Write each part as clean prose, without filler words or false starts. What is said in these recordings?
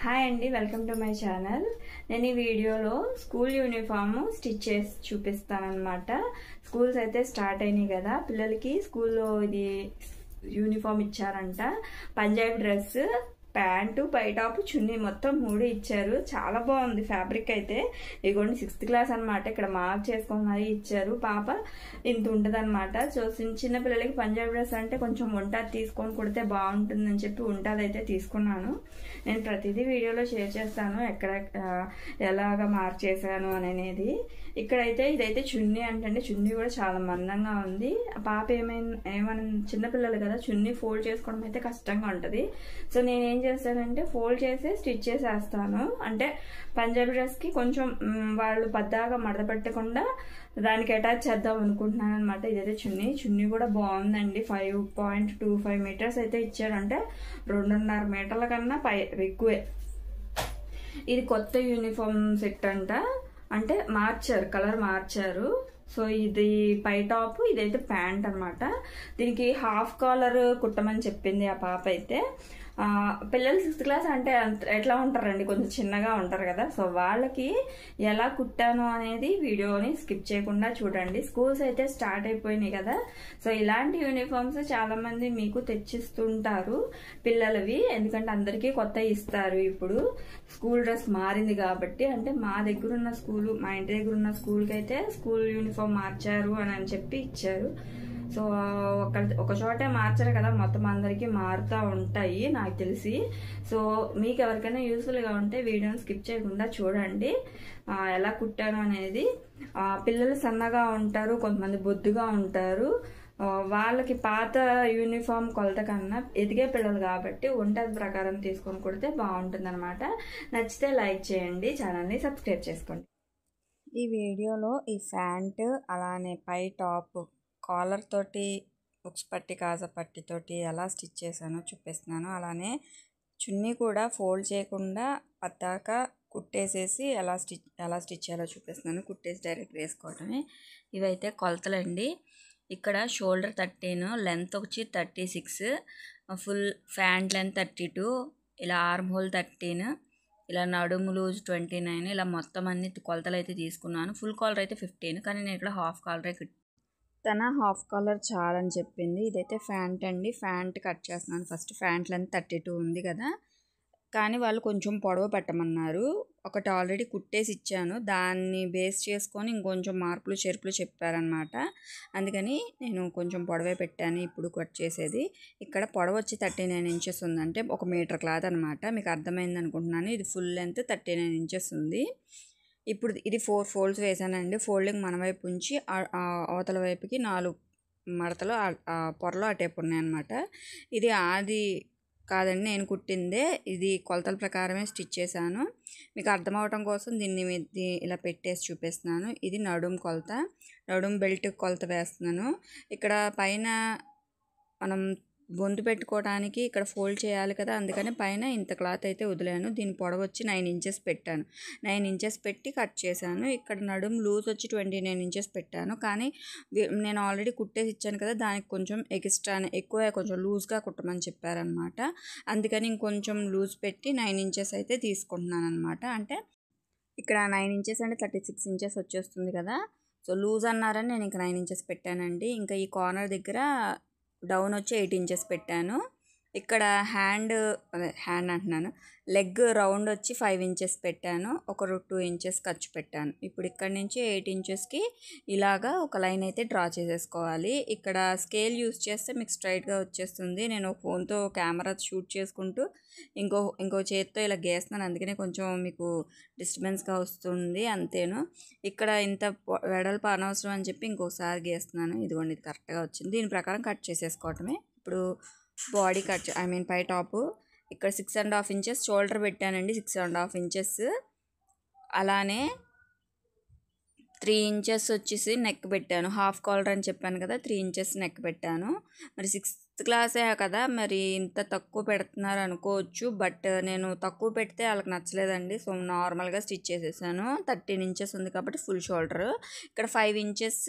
Hi అండి, welcome to my channel. నేను ఈ వీడియోలో స్కూల్ యూనిఫామ్ స్టిచ్ చేసి చూపిస్తానన్నమాట. స్కూల్స్ అయితే స్టార్ట్ అయినాయి కదా, పిల్లలకి స్కూల్లో ఇది యూనిఫామ్ ఇచ్చారంట. పంజాబీ డ్రెస్, ప్యాంటు, పై టాప్, చున్నీ మొత్తం 3 ఇచ్చారు. చాలా బాగుంది ఫ్యాబ్రిక్ అయితే. ఇదిగోండి 6th క్లాస్ అనమాట. ఇక్కడ మార్క్ చేసుకొని మరీ ఇచ్చారు. పాప ఇంత ఉంటుంది అనమాట. సో చిన్న పిల్లలకి పంజాబీ డ్రెస్ అంటే కొంచెం ఉంటాది తీసుకొని కుడితే బాగుంటుందని చెప్పి ఉంటాది అయితే తీసుకున్నాను. నేను ప్రతిదీ వీడియోలో షేర్ చేస్తాను, ఎక్కడ ఎలాగ మార్క్ చేశాను అనేది. ఇక్కడైతే ఇదైతే చున్నీ అంటే చున్నీ కూడా చాలా మందంగా ఉంది. పాప ఏమైనా చిన్నపిల్లలు కదా, చున్నీ ఫోల్డ్ చేసుకోవడం అయితే కష్టంగా ఉంటుంది. సో నేనేం చేస్తానంటే ఫోల్డ్ చేసి స్టిచ్ చేసేస్తాను. అంటే పంజాబీ డ్రెస్కి కొంచెం వాళ్ళు పద్దాగా మడత పెట్టకుండా దానికి అటాచ్ చేద్దాం అనుకుంటున్నాను అనమాట. ఇదైతే చున్నీ కూడా బాగుందండి. 5.25 మీటర్స్ అయితే ఇచ్చాడు. అంటే 2.5 మీటర్ల కన్నా ఎక్కువే. ఇది కొత్త యూనిఫామ్ సెట్ అంట. అంటే మార్చారు, కలర్ మార్చారు. సో ఇది పై టాప్, ఇదైతే ప్యాంట్ అనమాట. దీనికి హాఫ్ కాలర్ కుట్టమని చెప్పింది ఆ పాప అయితే. పిల్లలు 6th క్లాస్ అంటే ఎట్లా ఉంటారండి, కొంచెం చిన్నగా ఉంటారు కదా. సో వాళ్ళకి ఎలా కుట్టాను అనేది వీడియోని స్కిప్ చేయకుండా చూడండి. స్కూల్స్ అయితే స్టార్ట్ అయిపోయినాయి కదా. సో ఇలాంటి యూనిఫామ్స్ చాలా మంది మీకు తెచ్చిస్తుంటారు పిల్లలవి, ఎందుకంటే అందరికీ కొత్త ఇస్తారు. ఇప్పుడు స్కూల్ డ్రెస్ మారింది కాబట్టి. అంటే మా దగ్గర ఉన్న స్కూల్, మా ఇంటి దగ్గర ఉన్న స్కూల్కి అయితే స్కూల్ యూనిఫామ్ మార్చారు అని చెప్పి ఇచ్చారు. సో ఒక చోటే మార్చారు కదా, మొత్తం అందరికీ మారుతూ ఉంటాయి నాకు తెలిసి. సో మీకు ఎవరికైనా యూస్ఫుల్గా ఉంటే వీడియోని స్కిప్ చేయకుండా చూడండి ఎలా కుట్టాను అనేది. పిల్లలు సన్నగా ఉంటారు, కొంతమంది బొద్దుగా ఉంటారు. వాళ్ళకి పాత యూనిఫామ్ కొలత కన్నా ఎదిగే పిల్లలు కాబట్టి ఉంటాది ప్రకారం తీసుకొని కుడితే బాగుంటుంది అనమాట. నచ్చితే లైక్ చేయండి, ఛానల్ని సబ్స్క్రైబ్ చేసుకోండి. ఈ వీడియోలో ఈ ప్యాంట్ అలానే పై టాప్ కాలర్ తోటి ఉక్స్ పట్టి, కాజా పట్టితోటి ఎలా స్టిచ్ చేశానో చూపిస్తున్నాను. అలానే చున్నీ కూడా ఫోల్డ్ చేయకుండా పద్దాకా కుట్టేసేసి ఎలా స్టిచ్ చేయాలో చూపిస్తున్నాను. కుట్టేసి డైరెక్ట్ వేసుకోవటమే. ఇవైతే కొలతలండి. ఇక్కడ షోల్డర్ 13, లెంత్ వచ్చి 36, ఫుల్ ప్యాంట్ లెంత్ 32, ఇలా ఆర్మ్ హోల్ 13, ఇలా నడుము లూజ్ 29, ఇలా మొత్తం అన్ని కొలతలు అయితే తీసుకున్నాను. ఫుల్ కాలర్ అయితే 15, కానీ నేను ఇక్కడ హాఫ్ కాలరే తన హాఫ్ కాలర్ చాలని చెప్పింది. ఇదైతే ప్యాంట్ అండి. ప్యాంట్ కట్ చేస్తున్నాను. ఫస్ట్ ప్యాంట్ లెంత్ 32 ఉంది కదా, కానీ వాళ్ళు కొంచెం పొడవు పెట్టమన్నారు. ఒకటి ఆల్రెడీ కుట్టేసి ఇచ్చాను, దాన్ని బేస్ చేసుకొని ఇంకొంచెం మార్పులు చెరుపులు చెప్పారనమాట. అందుకని నేను కొంచెం పొడవే పెట్టాను ఇప్పుడు కట్ చేసేది. ఇక్కడ పొడవు వచ్చి 39 ఇంచెస్ ఉందంటే 1 మీటర్ క్లాత్ అనమాట. మీకు అర్థమైంది అనుకుంటున్నాను. ఇది ఫుల్ లెంత్ 39 ఇంచెస్ ఉంది. ఇప్పుడు ఇది 4 ఫోల్డ్స్ వేసానండి. ఫోల్డింగ్ మన వైపు ఉంచి అవతల వైపుకి 4 మడతలు పొరలు అటేపు ఉన్నాయన్నమాట. ఇది ఆది కాదండి, నేను కుట్టిందే. ఇది కొలతల ప్రకారమే స్టిచ్ చేశాను. మీకు అర్థం అవటం కోసం దీన్ని ఇలా పెట్టేసి చూపిస్తున్నాను. ఇది నడుము కొలత, నడుము బెల్ట్ కొలత వేస్తున్నాను. ఇక్కడ పైన మనం బొందు పెట్టుకోవడానికి ఇక్కడ ఫోల్డ్ చేయాలి కదా, అందుకని పైన ఇంత క్లాత్ అయితే వదిలాను. దీని పొడవు వచ్చి 9 ఇంచెస్ పెట్టాను. 9 ఇంచెస్ పెట్టి కట్ చేశాను. ఇక్కడ నడుము లూజ్ వచ్చి 29 ఇంచెస్ పెట్టాను. కానీ నేను ఆల్రెడీ కుట్టేసి ఇచ్చాను కదా, దానికి కొంచెం ఎక్కువ కొంచెం లూజ్గా కుట్టమని చెప్పారనమాట. అందుకని ఇంకొంచెం లూజ్ పెట్టి 9 ఇంచెస్ అయితే తీసుకుంటున్నాను అనమాట. అంటే ఇక్కడ 9 ఇంచెస్ అంటే 36 ఇంచెస్ వచ్చేస్తుంది కదా. సో లూజ్ అన్నారని నేను ఇంకా 9 ఇంచెస్ పెట్టానండి. ఇంకా ఈ కార్నర్ దగ్గర డౌన్ వచ్చి 8 ఇంచెస్ పెట్టాను. ఇక్కడ హ్యాండ్ అంటున్నాను, లెగ్ రౌండ్ వచ్చి 5 ఇంచెస్ పెట్టాను. ఒక 2 ఇంచెస్ ఖర్చు పెట్టాను. ఇప్పుడు ఇక్కడ నుంచి 8 ఇంచెస్కి ఇలాగా ఒక లైన్ అయితే డ్రా చేసేసుకోవాలి. ఇక్కడ స్కేల్ యూస్ చేస్తే మీకు స్ట్రైట్గా వచ్చేస్తుంది. నేను ఫోన్తో కెమెరా షూట్ చేసుకుంటూ ఇంకో చేతితో ఇలా గీస్తున్నాను, అందుకనే కొంచెం మీకు డిస్టర్బెన్స్గా వస్తుంది అంతేను. ఇక్కడ ఇంత వెడల్పు అనవసరం అని చెప్పి ఇంకోసారి గీస్తున్నాను. ఇదిగోండి, ఇది కరెక్ట్గా వచ్చింది. దీని ప్రకారం కట్ చేసేసుకోవటమే. ఇప్పుడు బాడీ కట్, పై టాపు ఇక్కడ 6.5 ఇంచెస్ షోల్డర్ పెట్టానండి. 6.5 ఇంచెస్. అలానే 3 ఇంచెస్ వచ్చేసి నెక్ పెట్టాను. హాఫ్ కాలర్ అని చెప్పాను కదా, 3 ఇంచెస్ నెక్ పెట్టాను. మరి 6th క్లాసే కదా, మరి ఇంత తక్కువ పెడుతున్నారు అనుకోవచ్చు. బట్ నేను తక్కువ పెడితే వాళ్ళకి నచ్చలేదండి. సో నార్మల్గా స్టిచ్ చేసేసాను. 13 ఇంచెస్ ఉంది కాబట్టి ఫుల్ షోల్డర్. ఇక్కడ 5 ఇంచెస్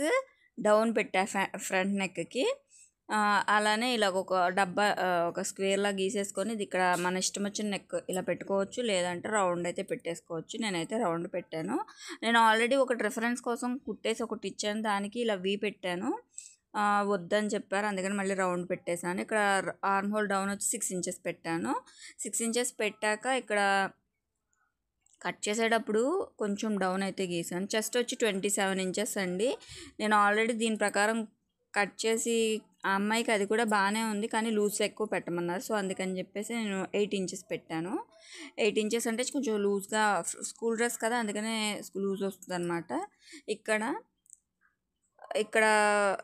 డౌన్ పెట్టా ఫ్రంట్ నెక్కి. అలానే ఇలా ఒక డబ్బా ఒక స్క్వేర్లా గీసేసుకొని ఇది ఇక్కడ మన ఇష్టం వచ్చిన నెక్ ఇలా పెట్టుకోవచ్చు, లేదంటే రౌండ్ అయితే పెట్టేసుకోవచ్చు. నేనైతే రౌండ్ పెట్టాను. నేను ఆల్రెడీ ఒకటి రిఫరెన్స్ కోసం కుట్టేసి ఒకటి ఇచ్చాను, దానికి ఇలా వీ పెట్టాను. వద్దని చెప్పారు, అందుకని మళ్ళీ రౌండ్ పెట్టేశాను. ఇక్కడ ఆర్మ్ హోల్ డౌన్ వచ్చి 6 ఇంచెస్ పెట్టాను. 6 ఇంచెస్ పెట్టాక ఇక్కడ కట్ చేసేటప్పుడు కొంచెం డౌన్ అయితే గీసాను. చెస్ట్ వచ్చి 27 ఇంచెస్ అండి. నేను ఆల్రెడీ దీని ప్రకారం కట్ చేసి ఆ అమ్మాయికి అది కూడా బాగానే ఉంది, కానీ లూజ్ ఎక్కువ పెట్టమన్నారు. సో అందుకని చెప్పేసి నేను 8 ఇంచెస్ పెట్టాను. 8 ఇంచెస్ అంటే కొంచెం లూజ్గా, స్కూల్ డ్రెస్ కదా అందుకనే లూజ్ వస్తుంది అనమాట. ఇక్కడ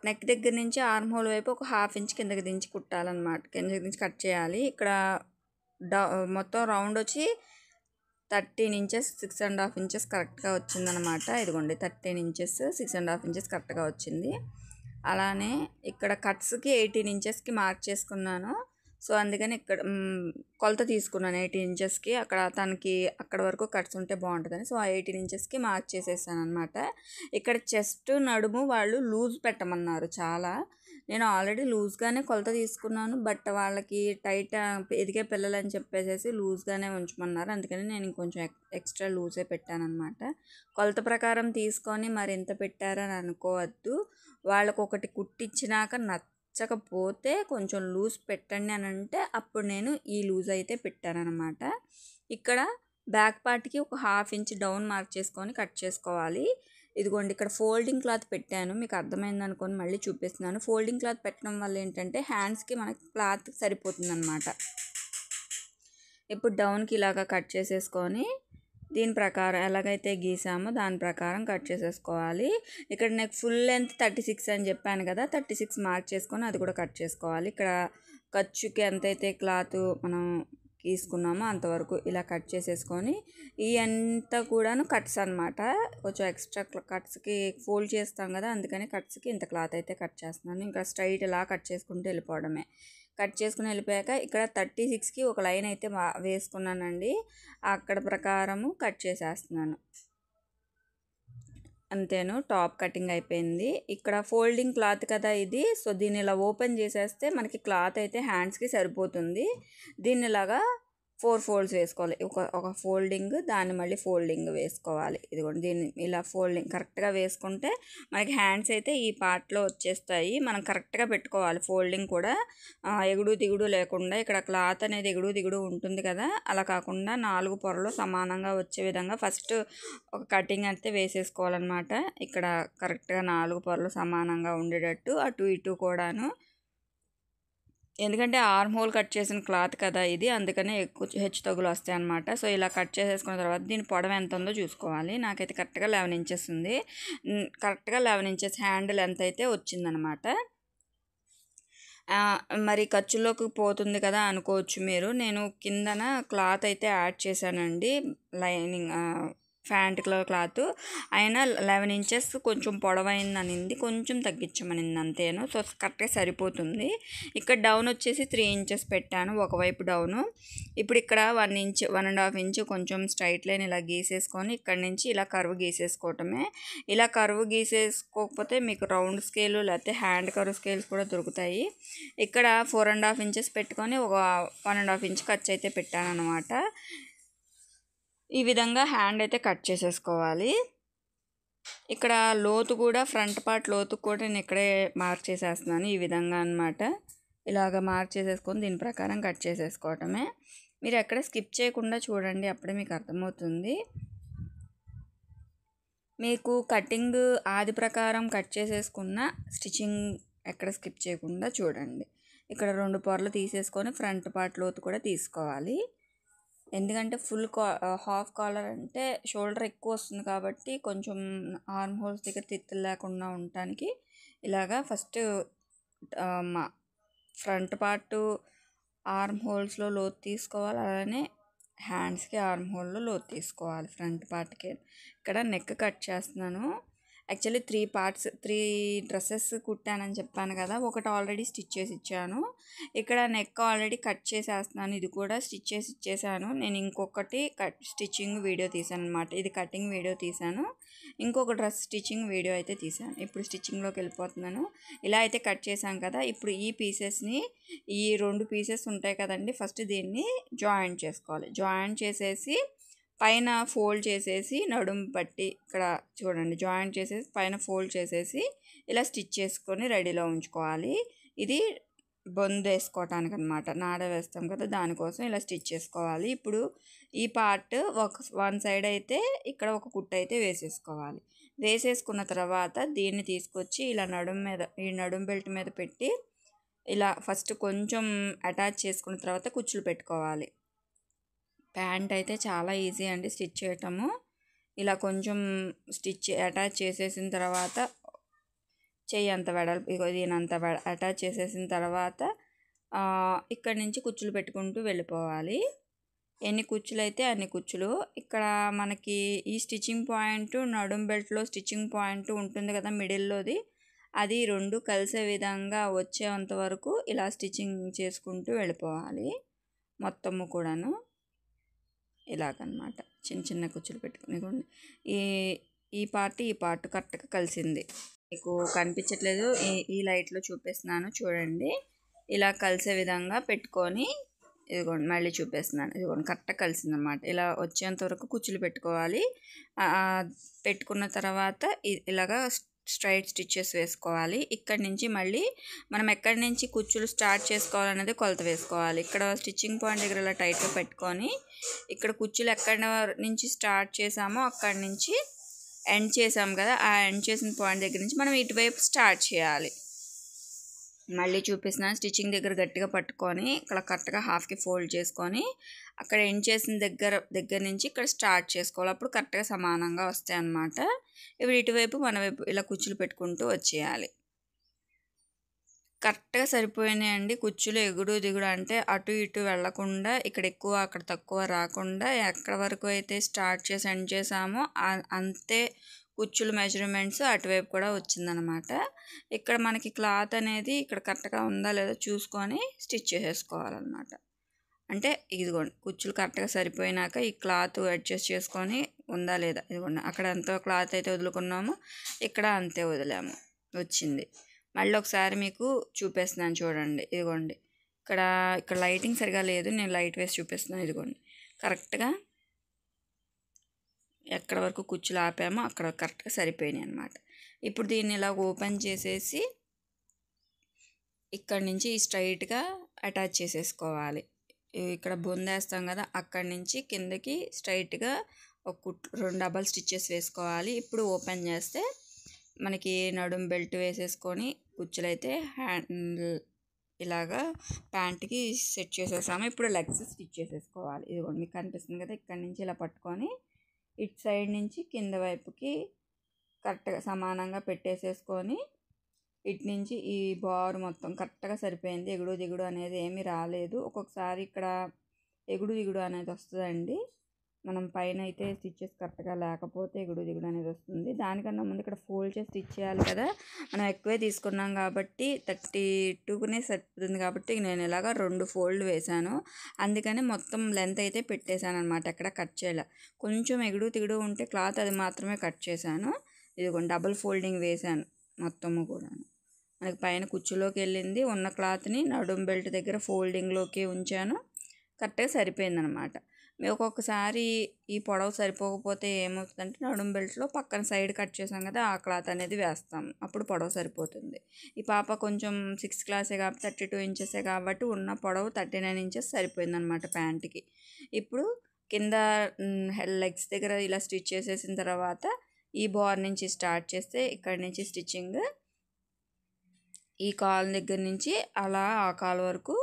నెక్ దగ్గర నుంచి ఆర్మ్ హోల్ వైపు ఒక 1/2 ఇంచ్ కిందకి దించి కుట్టాలన్నమాట, కిందకి దించి కట్ చేయాలి. ఇక్కడ మొత్తం రౌండ్ వచ్చి 13 ఇంచెస్ 6.5 ఇంచెస్ కరెక్ట్గా వచ్చిందనమాట. ఇదిగోండి 13 ఇంచెస్ 6.5 ఇంచెస్ కరెక్ట్గా వచ్చింది. అలానే ఇక్కడ కట్స్కి 18 ఇంచెస్కి మార్క్ చేసుకున్నాను. సో అందుకని ఇక్కడ కొలత తీసుకున్నాను 18 ఇంచెస్కి. తనకి అక్కడ వరకు కట్స్ ఉంటే బాగుంటుందని, సో ఆ 18 ఇంచెస్కి మార్క్ చేసేసాను అనమాట. ఇక్కడ చెస్ట్ నడుము వాళ్ళు లూజ్ పెట్టమన్నారు చాలా. నేను ఆల్రెడీ లూజ్గానే కొలత తీసుకున్నాను, బట్ వాళ్ళకి టైట్ ఎదిగే పిల్లలు అని చెప్పేసి లూజ్గానే ఉంచమన్నారు. అందుకని నేను ఇంకొంచెం ఎక్స్ట్రా లూజే పెట్టాను అనమాట. కొలత ప్రకారం తీసుకొని మరి ఎంత పెట్టారని అనుకోవద్దు. వాళ్ళకు ఒకటి కుట్టించినాక నచ్చకపోతే కొంచెం లూజ్ పెట్టండి అని అంటే అప్పుడు నేను ఈ లూజ్ అయితే పెట్టానమాట. ఇక్కడ బ్యాక్ పార్ట్కి ఒక 1/2 ఇంచ్ డౌన్ మార్క్ చేసుకొని కట్ చేసుకోవాలి. ఇదిగోండి ఇక్కడ ఫోల్డింగ్ క్లాత్ పెట్టాను, మీకు అర్థమైంది అనుకొని మళ్ళీ చూపిస్తున్నాను. ఫోల్డింగ్ క్లాత్ పెట్టడం వల్ల ఏంటంటే హ్యాండ్స్కి మనకి క్లాత్ సరిపోతుంది అనమాట. ఇప్పుడు డౌన్కి ఇలాగా కట్ చేసేసుకొని దీని ప్రకారం ఎలాగైతే గీసామో దాని ప్రకారం కట్ చేసేసుకోవాలి. ఇక్కడ నాకు ఫుల్ లెంత్ 36 అని చెప్పాను కదా, 36 మార్క్ చేసుకొని అది కూడా కట్ చేసుకోవాలి. ఇక్కడ ఖర్చుకి ఎంతైతే క్లాత్ మనం గీసుకున్నామో అంతవరకు ఇలా కట్ చేసేసుకొని ఈ అంతా కూడాను కట్స్ అనమాట. కొంచెం ఎక్స్ట్రా కట్స్కి ఫోల్డ్ చేస్తాం కదా, అందుకని కట్స్కి ఇంత క్లాత్ అయితే కట్ చేస్తున్నాను. ఇంకా స్ట్రైట్ ఇలా కట్ చేసుకుంటూ వెళ్ళిపోవడమే. కట్ చేసుకుని వెళ్ళిపోయాక ఇక్కడ 36కి ఒక లైన్ అయితే వేసుకున్నానండి. అక్కడ ప్రకారము కట్ చేసేస్తున్నాను. అంతేను, టాప్ కటింగ్ అయిపోయింది. ఇక్కడ ఫోల్డింగ్ క్లాత్ కదా ఇది, సో దీన్ని ఇలా ఓపెన్ చేసేస్తే మనకి క్లాత్ అయితే హ్యాండ్స్కి సరిపోతుంది. దీన్ని ఇలాగా 4 ఫోల్డ్స్ వేసుకోవాలి. ఒక ఫోల్డింగ్, దాన్ని మళ్ళీ ఫోల్డింగ్ వేసుకోవాలి. ఇదిగోండి దీన్ని ఇలా ఫోల్డింగ్ కరెక్ట్గా వేసుకుంటే మనకి హ్యాండ్స్ అయితే ఈ పార్ట్లో వచ్చేస్తాయి. మనం కరెక్ట్గా పెట్టుకోవాలి ఫోల్డింగ్ కూడా, ఎగుడు దిగుడు లేకుండా. ఇక్కడ క్లాత్ అనేది ఎగుడు దిగుడు ఉంటుంది కదా, అలా కాకుండా 4 పొరలు సమానంగా వచ్చే విధంగా ఫస్ట్ ఒక కటింగ్ అయితే వేసేసుకోవాలన్నమాట. ఇక్కడ కరెక్ట్గా 4 పొరలు సమానంగా ఉండేటట్టు అటు ఇటు కూడాను. ఎందుకంటే ఆర్మ్ హోల్ కట్ చేసిన క్లాత్ కదా ఇది, అందుకనే ఎక్కువ హెచ్చు తగులు వస్తాయి అన్నమాట. సో ఇలా కట్ చేసేసుకున్న తర్వాత దీని పొడవు ఎంత ఉందో చూసుకోవాలి. నాకైతే కరెక్ట్గా 11 ఇంచెస్ ఉంది. కరెక్ట్గా 11 ఇంచెస్ హ్యాండ్ లెంత్ అయితే వచ్చిందనమాట. మరి ఖర్చులోకి పోతుంది కదా అనుకోవచ్చు మీరు. నేను కిందన క్లాత్ అయితే యాడ్ చేశానండి, లైనింగ్ ప్యాంట్ కలర్ క్లాత్. అయినా 11 ఇంచెస్ కొంచెం పొడవైంది అనింది, కొంచెం తగ్గించమనింది అంతేను. సో కరెక్ట్గా సరిపోతుంది. ఇక్కడ డౌన్ వచ్చేసి 3 ఇంచెస్ పెట్టాను ఒకవైపు డౌను. ఇప్పుడు ఇక్కడ 1 ఇంచ్ 1.5 ఇంచ్ కొంచెం స్ట్రైట్ లైన్ ఇలా గీసేసుకొని ఇక్కడ నుంచి ఇలా కర్వ్ గీసేసుకోవటమే. ఇలా కర్వ్ గీసేసుకోకపోతే మీకు రౌండ్ స్కేల్ లేకపోతే హ్యాండ్ కర్వ్ స్కేల్స్ కూడా దొరుకుతాయి. ఇక్కడ 4.5 ఇంచెస్ పెట్టుకొని ఒక 1.5 ఇంచ్ ఖర్చు అయితే పెట్టాను అనమాట. ఈ విధంగా హ్యాండ్ అయితే కట్ చేసేసుకోవాలి. ఇక్కడ లోతు కూడా, ఫ్రంట్ పార్ట్ లోతు కూడా నేను ఇక్కడే మార్క్ చేసేస్తున్నాను ఈ విధంగా అనమాట. ఇలాగ మార్క్ చేసేసుకొని దీని ప్రకారం కట్ చేసేసుకోవటమే. మీరు ఎక్కడ స్కిప్ చేయకుండా చూడండి, అప్పుడే మీకు అర్థమవుతుంది. మీకు కటింగ్ ఆది ప్రకారం కట్ చేసేసుకున్న స్టిచ్చింగ్ ఎక్కడ స్కిప్ చేయకుండా చూడండి. ఇక్కడ 2 పొరలు తీసేసుకొని ఫ్రంట్ పార్ట్ లోతు కూడా తీసుకోవాలి. ఎందుకంటే హాఫ్ కాలర్ అంటే షోల్డర్ ఎక్కువ వస్తుంది కాబట్టి కొంచెం ఆర్మ్ హోల్స్ దగ్గర తిత్తులు లేకుండా ఉండటానికి ఇలాగా ఫస్ట్ ఫ్రంట్ పార్ట్ ఆర్మ్ హోల్స్లో లోతు తీసుకోవాలి. అలానే హ్యాండ్స్కి ఆర్మ్ హోల్లో లోతు తీసుకోవాలి ఫ్రంట్ పార్ట్కి. ఇక్కడ నెక్ కట్ చేస్తున్నాను. యాక్చువల్లీ 3 డ్రెస్సెస్ కుట్టానని చెప్పాను కదా, ఒకటి ఆల్రెడీ స్టిచ్ చేసి ఇచ్చాను. ఇక్కడ నెక్ ఆల్రెడీ కట్ చేసేస్తున్నాను, ఇది కూడా స్టిచ్ చేసి ఇచ్చేసాను. నేను ఇంకొకటి స్టిచ్చింగ్ వీడియో తీసాను అనమాట. ఇది కటింగ్ వీడియో తీసాను, ఇంకొక డ్రెస్ స్టిచ్చింగ్ వీడియో అయితే తీసాను. ఇప్పుడు స్టిచ్చింగ్లోకి వెళ్ళిపోతున్నాను. ఇలా అయితే కట్ చేసాం కదా, ఇప్పుడు ఈ పీసెస్ని, ఈ 2 పీసెస్ ఉంటాయి కదండి, ఫస్ట్ దీన్ని జాయింట్ చేసుకోవాలి. జాయింట్ చేసేసి పైన ఫోల్డ్ చేసేసి నడుము పట్టి ఇక్కడ చూడండి జాయింట్ చేసేసి పైన ఫోల్డ్ చేసేసి ఇలా స్టిచ్ చేసుకొని రెడీలో ఉంచుకోవాలి. ఇది బొందు వేసుకోవటానికి అనమాట, నాడ వేస్తాం కదా దానికోసం ఇలా స్టిచ్ చేసుకోవాలి. ఇప్పుడు ఈ పార్ట్ వన్ సైడ్ అయితే ఇక్కడ ఒక కుట్టు అయితే వేసేసుకోవాలి. వేసేసుకున్న తర్వాత దీన్ని తీసుకొచ్చి ఇలా నడుము మీద, ఈ నడుము బెల్ట్ మీద పెట్టి ఇలా ఫస్ట్ కొంచెం అటాచ్ చేసుకున్న తర్వాత కుచ్చులు పెట్టుకోవాలి. ప్యాంట్ అయితే చాలా ఈజీ అండి స్టిచ్ చేయటము. ఇలా కొంచెం స్టిచ్ అటాచ్ చేసేసిన తర్వాత చెయ్యి అంత వెడల్పు దీనంత అటాచ్ చేసేసిన తర్వాత ఇక్కడి నుంచి కుచ్చులు పెట్టుకుంటూ వెళ్ళిపోవాలి. ఎన్ని కుచ్చులు అయితే అన్ని కుచ్చులు. ఇక్కడ మనకి ఈ స్టిచ్చింగ్ పాయింట్, నడుం బెల్ట్లో స్టిచ్చింగ్ పాయింట్ ఉంటుంది కదా మిడిల్లోది, అది 2 కలిసే విధంగా వచ్చేంత వరకు ఇలా స్టిచ్చింగ్ చేసుకుంటూ వెళ్ళిపోవాలి మొత్తము కూడాను. ఇలాగనమాట చిన్న చిన్న కుచ్చులు పెట్టుకుని ఈ పార్ట్ కరెక్ట్గా కలిసింది. మీకు కనిపించట్లేదు, ఈ లైట్లో చూపిస్తున్నాను చూడండి. ఇలా కలిసే విధంగా పెట్టుకొని ఇదిగోండి మళ్ళీ చూపిస్తున్నాను. ఇదిగోండి కరెక్ట్గా కలిసింది అనమాట. ఇలా వచ్చేంత వరకు కుచ్చులు పెట్టుకోవాలి. పెట్టుకున్న తర్వాత ఇలాగా స్ట్రైట్ స్టిచ్చెస్ వేసుకోవాలి. ఇక్కడి నుంచి మళ్ళీ మనం ఎక్కడి నుంచి కుచ్చులు స్టార్ట్ చేసుకోవాలనేది కొలత వేసుకోవాలి. ఇక్కడ స్టిచ్చింగ్ పాయింట్ దగ్గర ఇలా టైట్గా పెట్టుకొని ఇక్కడ కుచ్చులు ఎక్కడి నుంచి స్టార్ట్ చేసామో అక్కడి నుంచి ఎండ్ చేసాం కదా, ఆ ఎండ్ చేసిన పాయింట్ దగ్గర నుంచి మనం ఇటువైపు స్టార్ట్ చేయాలి. మళ్ళీ చూపిస్తున్నాను. స్టిచ్చింగ్ దగ్గర గట్టిగా పట్టుకొని ఇక్కడ కరెక్ట్గా హాఫ్కి ఫోల్డ్ చేసుకొని అక్కడ ఎండ్ చేసిన దగ్గర నుంచి ఇక్కడ స్టార్ట్ చేసుకోవాలి. అప్పుడు కరెక్ట్గా సమానంగా వస్తాయి అన్నమాట. ఇప్పుడు ఇటువైపు మన వైపు ఇలా కుచ్చులు పెట్టుకుంటూ వచ్చేయాలి. కరెక్ట్గా సరిపోయినాయండి కుచ్చులు. ఎగుడు దిగుడు అంటే అటు ఇటు వెళ్లకుండా, ఇక్కడ ఎక్కువ అక్కడ తక్కువ రాకుండా, ఎక్కడ వరకు అయితే స్టార్ట్ చేసి ఎండ్ చేసామో అంతే కుచ్చులు మెజర్మెంట్స్ అటువైపు కూడా వచ్చిందనమాట. ఇక్కడ మనకి క్లాత్ అనేది ఇక్కడ కరెక్ట్గా ఉందా లేదా చూసుకొని స్టిచ్ చేసేసుకోవాలన్నమాట. అంటే ఇదిగోండి కుచ్చులు కరెక్ట్గా సరిపోయినాక ఈ క్లాత్ అడ్జస్ట్ చేసుకొని ఉందా లేదా, ఇదిగోండి అక్కడ ఎంత క్లాత్ అయితే వదులుకున్నామో ఇక్కడ అంతే వదిలాము, వచ్చింది. మళ్ళీ ఒకసారి మీకు చూపిస్తున్నాను చూడండి. ఇదిగోండి ఇక్కడ లైటింగ్ సరిగా లేదు, నేను లైట్ వేసి చూపిస్తున్నాను. ఇదిగోండి కరెక్ట్గా ఎక్కడ వరకు కుచ్చులు ఆపామో అక్కడ కరెక్ట్గా సరిపోయినాయి అనమాట. ఇప్పుడు దీన్ని ఇలా ఓపెన్ చేసేసి ఇక్కడ నుంచి స్ట్రైట్గా అటాచ్ చేసేసుకోవాలి. ఇక్కడ బొందేస్తాం కదా, అక్కడి నుంచి కిందకి స్ట్రైట్గా ఒక 2 డబల్ స్టిచ్చెస్ వేసుకోవాలి. ఇప్పుడు ఓపెన్ చేస్తే మనకి నడుం బెల్ట్ వేసేసుకొని కుచ్చులు అయితే ఇలాగా ప్యాంట్కి సెట్ చేసేసాము. ఇప్పుడు లెగ్స్ స్టిచ్ చేసేసుకోవాలి. ఇదిగోండి మీకు కనిపిస్తుంది కదా, ఇక్కడ నుంచి ఇలా పట్టుకొని ఇటు సైడ్ నుంచి కింద వైపుకి కరెక్ట్గా సమానంగా పెట్టేసేసుకొని ఇటు నుంచి ఈ బార్ మొత్తం కరెక్ట్గా సరిపోయింది. ఎగుడు దిగుడు అనేది ఏమీ రాలేదు. ఒక్కొక్కసారి ఇక్కడ ఎగుడు దిగుడు అనేది వస్తుందండి, మనం పైన అయితే స్టిచ్చెస్ కరెక్ట్గా లేకపోతే ఎగుడు దిగుడు అనేది వస్తుంది. దానికన్నా ముందు ఇక్కడ ఫోల్డ్ చేసి స్టిచ్ చేయాలి కదా, మనం ఎక్కువే తీసుకున్నాం కాబట్టి 32నే సరిపోతుంది కాబట్టి నేను ఇలాగ 2 ఫోల్డ్ వేశాను. అందుకని మొత్తం లెంత్ అయితే పెట్టేశాను అనమాట, ఎక్కడ కట్ చేయాలి. కొంచెం ఎగుడు దిగుడు ఉంటే క్లాత్ అది మాత్రమే కట్ చేశాను. ఇదిగోండి డబుల్ ఫోల్డింగ్ వేశాను మొత్తము కూడా. మనకి పైన కుచ్చులోకి వెళ్ళింది, ఉన్న క్లాత్ని నడుం బెల్ట్ దగ్గర ఫోల్డింగ్లోకి ఉంచాను, కరెక్ట్గా సరిపోయిందనమాట. ఒక్కొక్కసారి ఈ పొడవు సరిపోకపోతే ఏమవుతుందంటే నడుం బెల్ట్లో పక్కన సైడ్ కట్ చేసాం కదా, ఆ క్లాత్ అనేది వేస్తాం, అప్పుడు పొడవు సరిపోతుంది. ఈ పాప కొంచెం 6th క్లాసే కాబట్టి 32 ఇంచెసే కాబట్టి ఉన్న పొడవు 39 ఇంచెస్ సరిపోయిందనమాట ప్యాంట్కి. ఇప్పుడు కింద లెగ్స్ దగ్గర ఇలా స్టిచ్ చేసేసిన తర్వాత ఈ బార్ నుంచి స్టార్ట్ చేస్తే ఇక్కడ నుంచి స్టిచ్చింగ్ ఈ కాల్ దగ్గర నుంచి అలా ఆ కాల్ వరకు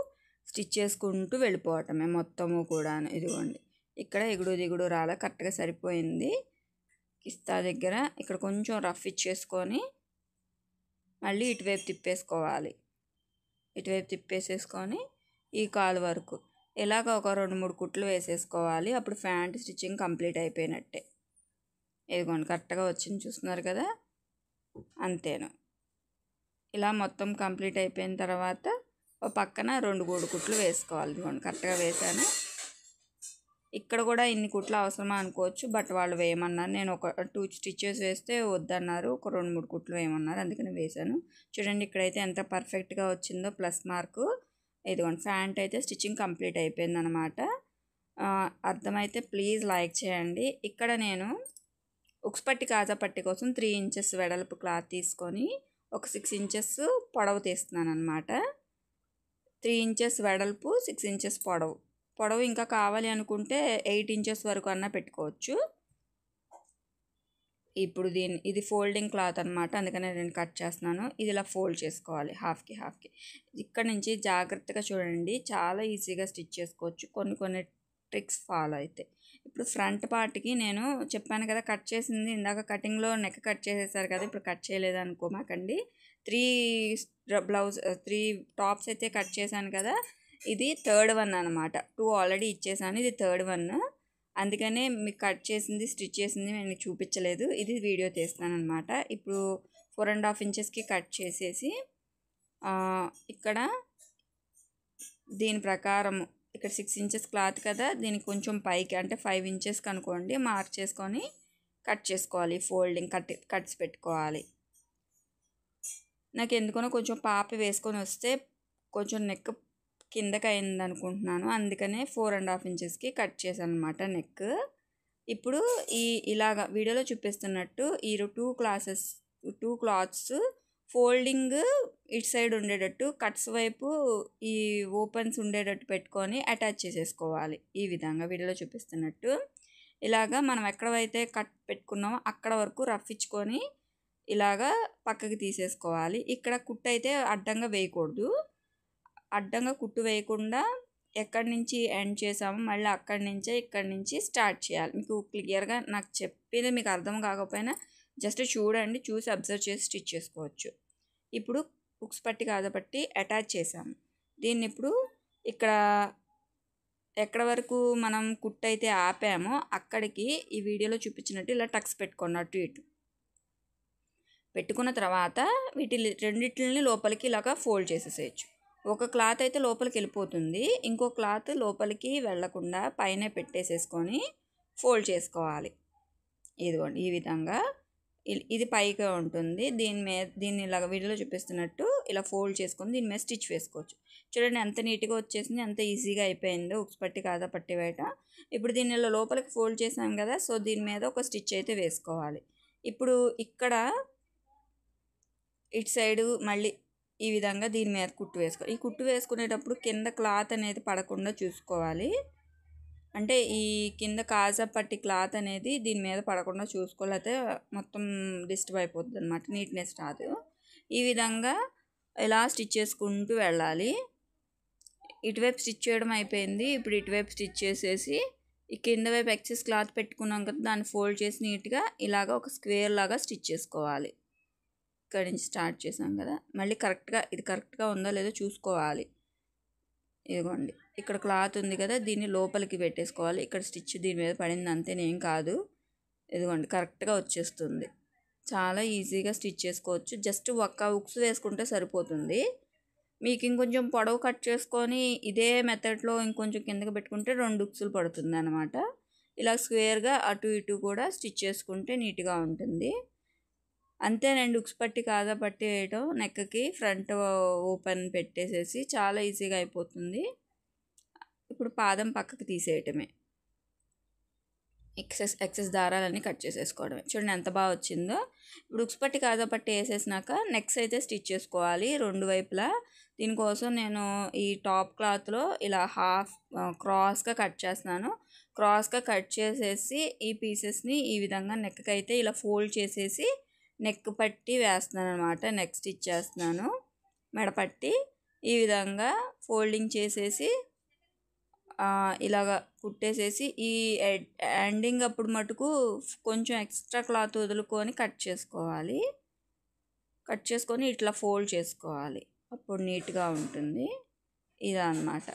స్టిచ్ చేసుకుంటూ వెళ్ళిపోవటమే మొత్తము కూడా. ఇదిగోండి ఇక్కడ ఎగుడు దిగుడు రాలే, కరెక్ట్గా సరిపోయింది. కిస్తా దగ్గర ఇక్కడ కొంచెం రఫ్ ఇచ్చేసుకొని మళ్ళీ ఇటువైపు తిప్పేసుకోవాలి. ఇటువైపు తిప్పేసేసుకొని ఈ కాలు వరకు ఇలాగ ఒక 2-3 కుట్లు వేసేసుకోవాలి. అప్పుడు ప్యాంట్ స్టిచ్చింగ్ కంప్లీట్ అయిపోయినట్టే. ఇదిగోండి కరెక్ట్గా వచ్చింది, చూస్తున్నారు కదా. అంతేను. ఇలా మొత్తం కంప్లీట్ అయిపోయిన తర్వాత ఒక పక్కన 2 గూడుకుట్లు వేసుకోవాలి. ఇదిగోండి కరెక్ట్గా వేసాను. ఇక్కడ కూడా ఇన్ని కుట్లు అవసరమా అనుకోవచ్చు, బట్ వాళ్ళు వేయమన్నారు. నేను ఒక 2 స్టిచెస్ వేస్తే వద్దన్నారు, ఒక 2-3 కుట్లు వేయమన్నారు, అందుకని వేశాను. చూడండి ఇక్కడైతే ఎంత పర్ఫెక్ట్గా వచ్చిందో ప్లస్ మార్కు. ఇదిగోండి ప్యాంట్ అయితే స్టిచ్చింగ్ కంప్లీట్ అయిపోయింది అనమాట. అర్థమైతే ప్లీజ్ లైక్ చేయండి. ఇక్కడ నేను ఉక్స్ పట్టి కాజా పట్టి కోసం 3 ఇంచెస్ వెడల్పు క్లాత్ తీసుకొని ఒక 6 ఇంచెస్ పొడవు తీస్తున్నాను అనమాట. 3 ఇంచెస్ వెడల్పు, 6 ఇంచెస్ పొడవు ఇంకా కావాలి అనుకుంటే 8 ఇంచెస్ వరకు అన్నా పెట్టుకోవచ్చు. ఇప్పుడు ఇది ఫోల్డింగ్ క్లాత్ అనమాట, అందుకనే నేను కట్ చేస్తున్నాను. ఇది ఇలా ఫోల్డ్ చేసుకోవాలి హాఫ్కి. ఇక్కడ నుంచి జాగ్రత్తగా చూడండి, చాలా ఈజీగా స్టిచ్ చేసుకోవచ్చు కొన్ని ట్రిక్స్ ఫాలో అయితే. ఇప్పుడు ఫ్రంట్ పార్ట్కి నేను చెప్పాను కదా కట్ చేసింది, ఇందాక కటింగ్లో నెక్ కట్ చేసేసారు కదా, ఇప్పుడు కట్ చేయలేదు అనుకోమాకండి. 3 టాప్స్ అయితే కట్ చేశాను కదా, ఇది 3rd వన్ అనమాట. 2 ఆల్రెడీ ఇచ్చేసాను, ఇది 3rd వన్. అందుకనే మీకు కట్ చేసింది స్టిచ్ చేసింది నేను చూపించలేదు, ఇది వీడియో తీస్తాను అనమాట. ఇప్పుడు 4.5 ఇంచెస్కి కట్ చేసేసి ఇక్కడ దీని ప్రకారం ఇక్కడ 6 ఇంచెస్ క్లాత్ కదా, దీనికి కొంచెం పైకి అంటే 5 ఇంచెస్కి అనుకోండి మార్క్ చేసుకొని కట్ చేసుకోవాలి. ఫోల్డింగ్ కట్స్ పెట్టుకోవాలి. నాకు ఎందుకనో కొంచెం పాప వేసుకొని వస్తే కొంచెం నెక్ కిందకి అయింది అనుకుంటున్నాను, అందుకనే 4.5 ఇంచెస్కి కట్ చేశాను అనమాట నెక్. ఇప్పుడు ఇలాగా వీడియోలో చూపిస్తున్నట్టు ఈ 2 క్లాత్స్ ఫోల్డింగ్ ఇటు సైడ్ ఉండేటట్టు, కట్స్ వైపు ఈ ఓపెన్స్ ఉండేటట్టు పెట్టుకొని అటాచ్ చేసేసుకోవాలి. ఈ విధంగా వీడియోలో చూపిస్తున్నట్టు ఇలాగా మనం ఎక్కడైతే కట్ పెట్టుకున్నామో అక్కడ వరకు రఫ్ ఇచ్చుకొని ఇలాగా పక్కకి తీసేసుకోవాలి. ఇక్కడ కుట్టు అయితే అడ్డంగా వేయకూడదు, అడ్డంగా కుట్టు వేయకుండా ఎక్కడి నుంచి ఎండ్ చేసామో మళ్ళీ అక్కడి నుంచే ఇక్కడి నుంచి స్టార్ట్ చేయాలి. మీకు క్లియర్గా నాకు చెప్పేది మీకు అర్థం కాకపోయినా జస్ట్ చూడండి, చూసి అబ్జర్వ్ చేసి స్టిచ్ చేసుకోవచ్చు. ఇప్పుడు ఉక్స్ పట్టి కాజా పట్టి అటాచ్ చేసాము. దీన్ని ఇప్పుడు ఇక్కడ ఎక్కడ వరకు మనం కుట్టు అయితే ఆపామో అక్కడికి ఈ వీడియోలో చూపించినట్టు ఇలా టక్స్ పెట్టుకోండి, అటు ఇటు పెట్టుకున్న తర్వాత రెండిటిని లోపలికి ఇలాగా ఫోల్డ్ చేసేసేయచ్చు. ఒక క్లాత్ అయితే లోపలికి వెళ్ళిపోతుంది, ఇంకో క్లాత్ లోపలికి వెళ్లకుండా పైన పెట్టేసేసుకొని ఫోల్డ్ చేసుకోవాలి. ఇదిగోండి ఈ విధంగా ఇది పైగా ఉంటుంది. దీన్ని ఇలాగ వీడియోలో చూపిస్తున్నట్టు ఇలా ఫోల్డ్ చేసుకొని దీని మీద స్టిచ్ వేసుకోవచ్చు. చూడండి ఎంత నీట్గా వచ్చేసింది, ఎంత ఈజీగా అయిపోయిందో ఉక్స్ పట్టి కాజా పట్టి బయట. ఇప్పుడు దీన్ని ఇలా లోపలికి ఫోల్డ్ చేసాం కదా, సో దీని మీద ఒక స్టిచ్ అయితే వేసుకోవాలి. ఇప్పుడు ఇక్కడ ఇటు సైడు మళ్ళీ ఈ విధంగా దీని మీద కుట్టు వేసుకోవాలి. ఈ కుట్టు వేసుకునేటప్పుడు కింద క్లాత్ అనేది పడకుండా చూసుకోవాలి. అంటే ఈ కింద కాజా పట్టి క్లాత్ అనేది దీని మీద పడకుండా చూసుకోలేకపోతే మొత్తం డిస్టర్బ్ అయిపోతుంది అనమాట, నీట్నెస్ రాదు. ఈ విధంగా ఇలా స్టిచ్ చేసుకుంటూ వెళ్ళాలి. ఇటువైపు స్టిచ్ చేయడం అయిపోయింది. ఇప్పుడు ఇటువైపు స్టిచ్ చేసేసి ఈ కింద వైపు ఎక్సెస్ క్లాత్ పెట్టుకున్నాం కదా, దాన్ని ఫోల్డ్ చేసి నీట్గా ఇలాగ ఒక స్క్వేర్ లాగా స్టిచ్ చేసుకోవాలి. ఇక్కడ నుంచి స్టార్ట్ చేసాం కదా, మళ్ళీ ఇది కరెక్ట్గా ఉందో లేదో చూసుకోవాలి. ఇదిగోండి ఇక్కడ క్లాత్ ఉంది కదా, దీన్ని లోపలికి పెట్టేసుకోవాలి. ఇక్కడ స్టిచ్ దీని మీద పడింది అంతేనేం కాదు. ఇదిగోండి కరెక్ట్గా వచ్చేస్తుంది. చాలా ఈజీగా స్టిచ్ చేసుకోవచ్చు. జస్ట్ ఒక్క ఉక్స్ వేసుకుంటే సరిపోతుంది. మీకు ఇంకొంచెం పొడవు కట్ చేసుకొని ఇదే మెథడ్లో ఇంకొంచెం కిందకి పెట్టుకుంటే 2 ఉక్సులు పడుతుంది అనమాట. ఇలా స్క్వేర్గా అటు ఇటు కూడా స్టిచ్ చేసుకుంటే నీట్గా ఉంటుంది. అంతేనండి, ఉక్స్ పట్టి కాజా పట్టి వేయటం. నెక్కి ఫ్రంట్ ఓపెన్ పెట్టేసేసి చాలా ఈజీగా అయిపోతుంది. ఇప్పుడు పాదం పక్కకి తీసేయటమే, ఎక్సెస్ దారాలన్నీ కట్ చేసేసుకోవడమే. చూడండి ఎంత బాగా వచ్చిందో. ఇప్పుడు ఉక్స్ పట్టి కాజా పట్టి వేసేసినాక నెక్స్ అయితే స్టిచ్ చేసుకోవాలి 2 వైపులా. దీనికోసం నేను ఈ టాప్ క్లాత్లో ఇలా హాఫ్ క్రాస్గా కట్ చేస్తున్నాను. క్రాస్గా కట్ చేసేసి ఈ పీసెస్ని ఈ విధంగా నెక్కి అయితే ఇలా ఫోల్డ్ చేసేసి నెక్ పట్టి వేస్తున్నాను అనమాట. నెక్ స్టిచ్ చేస్తున్నాను. మెడపట్టి ఈ విధంగా ఫోల్డింగ్ చేసేసి ఇలాగా కుట్టేసేసి ఈ ఎండింగ్ అప్పుడు మటుకు కొంచెం ఎక్స్ట్రా క్లాత్ వదులుకొని కట్ చేసుకోవాలి. కట్ చేసుకొని ఇట్లా ఫోల్డ్ చేసుకోవాలి, అప్పుడు నీట్గా ఉంటుంది. ఇలా అన్నమాట.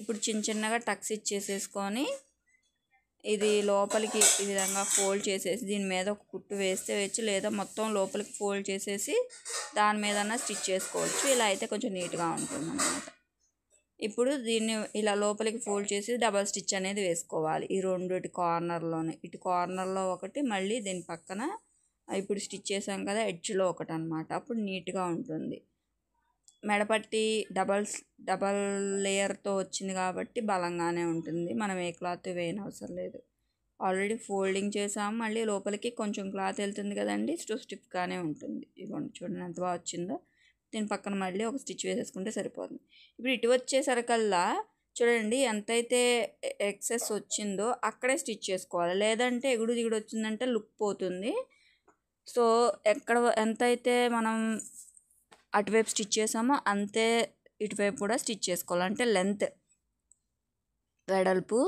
ఇప్పుడు చిన్నగా టక్స్ ఇచ్చేసేసుకొని ఇది లోపలికి ఈ విధంగా ఫోల్డ్ చేసేసి దీని మీద ఒక కుట్టు వేస్తే వేయచ్చు, లేదా మొత్తం లోపలికి ఫోల్డ్ చేసేసి దాని మీద స్టిచ్ చేసుకోవచ్చు. ఇలా అయితే కొంచెం నీట్గా ఉంటుంది అన్నమాట. ఇప్పుడు దీన్ని ఇలా లోపలికి ఫోల్డ్ చేసి డబల్ స్టిచ్ అనేది వేసుకోవాలి. ఈ రెండు ఇటు కార్నర్లోనే, ఇటు కార్నర్లో ఒకటి, మళ్ళీ దీని పక్కన ఇప్పుడు స్టిచ్ చేసాం కదా ఎడ్జ్లో ఒకటి అనమాట. అప్పుడు నీట్గా ఉంటుంది. మెడపట్టి డబల్ లేయర్తో వచ్చింది కాబట్టి బలంగానే ఉంటుంది. మనం ఏ క్లాత్ వేయనవసరం లేదు. ఆల్రెడీ ఫోల్డింగ్ చేసాము, మళ్ళీ లోపలికి కొంచెం క్లాత్ వెళ్తుంది కదండి, స్టిఫ్గానే ఉంటుంది. ఇదిగోండి చూడండి ఎంత బాగా వచ్చిందో. దీని పక్కన మళ్ళీ ఒక స్టిచ్ వేసేసుకుంటే సరిపోతుంది. ఇప్పుడు ఇటు వచ్చేసరికల్లా చూడండి ఎంతైతే ఎక్సెస్ వచ్చిందో అక్కడే స్టిచ్ చేసుకోవాలి, లేదంటే ఎగుడు దిగుడు వచ్చిందంటే లుక్ పోతుంది. సో ఎంతైతే మనం అటువైపు స్టిచ్ చేసామో అంతే ఇటువైపు కూడా స్టిచ్ చేసుకోవాలి. అంటే లెంత్, వెడల్పు